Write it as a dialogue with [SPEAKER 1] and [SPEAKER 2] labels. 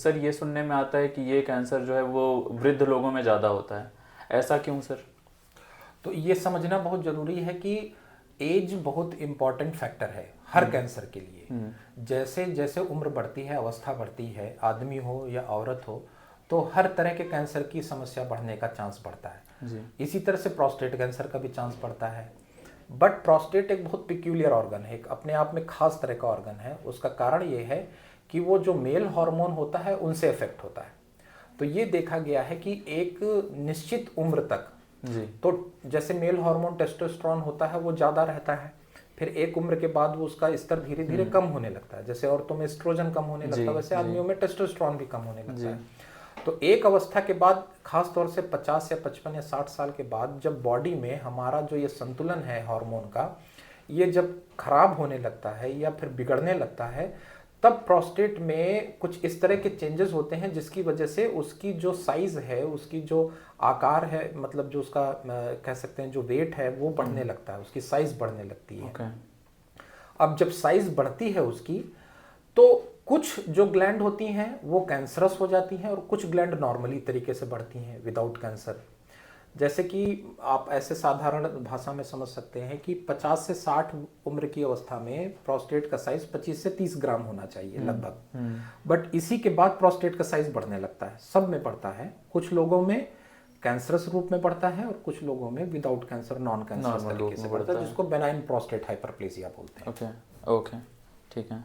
[SPEAKER 1] अक्सर ये सुनने में आता है कि ये कैंसर जो है वो वृद्ध लोगों में ज़्यादा होता है, ऐसा क्यों सर?
[SPEAKER 2] तो ये समझना बहुत ज़रूरी है कि एज बहुत इम्पॉर्टेंट फैक्टर है हर कैंसर के लिए। जैसे जैसे उम्र बढ़ती है, अवस्था बढ़ती है, आदमी हो या औरत हो, तो हर तरह के कैंसर की समस्या बढ़ने का चांस बढ़ता है
[SPEAKER 1] जी।
[SPEAKER 2] इसी तरह से प्रोस्टेट कैंसर का भी चांस बढ़ता है। बट प्रोस्टेट एक बहुत पिक्यूलियर ऑर्गन है, एक अपने आप में खास तरह का ऑर्गन है। उसका कारण ये है कि वो जो मेल हार्मोन होता है उनसे इफेक्ट होता है। तो ये देखा गया है कि एक निश्चित उम्र तक,
[SPEAKER 1] जी।
[SPEAKER 2] तो जैसे मेल हार्मोन टेस्टोस्टेरोन होता है वो ज़्यादा रहता है, फिर एक उम्र के बाद वो उसका स्तर धीरे धीरे कम होने लगता है। जैसे औरतों में एस्ट्रोजन कम होने लगता है, वैसे आदमियों में टेस्टोस्टेरोन भी कम होने लगता है। तो एक अवस्था के बाद, खास तौर से 50 या 55 या 60 साल के बाद, जब बॉडी में हमारा जो ये संतुलन है हार्मोन का, ये जब खराब होने लगता है या फिर बिगड़ने लगता है, तब प्रोस्टेट में कुछ इस तरह के चेंजेस होते हैं जिसकी वजह से उसकी जो साइज है, उसकी जो आकार है, मतलब जो उसका कह सकते हैं जो वेट है वो बढ़ने लगता है, उसकी साइज बढ़ने लगती है।
[SPEAKER 1] Okay.
[SPEAKER 2] अब जब साइज बढ़ती है उसकी, तो कुछ जो ग्लैंड होती हैं वो कैंसरस हो जाती हैं और कुछ ग्लैंड नॉर्मली तरीके से बढ़ती हैं विदाउट कैंसर। जैसे कि आप ऐसे साधारण भाषा में समझ सकते हैं कि 50 से 60 उम्र की अवस्था में प्रोस्टेट का साइज 25 से 30 ग्राम होना चाहिए लगभग। बट इसी के बाद प्रोस्टेट का साइज बढ़ने लगता है, सब में बढ़ता है। कुछ लोगों में कैंसरस रूप में बढ़ता है और कुछ लोगों में विदाउट कैंसर नॉन कैंसरस तरीके से बढ़ता है, जिसको बेनाइन प्रोस्टेट हाइपरप्लेसिया बोलते हैं।
[SPEAKER 1] ओके, ओके, ठीक है।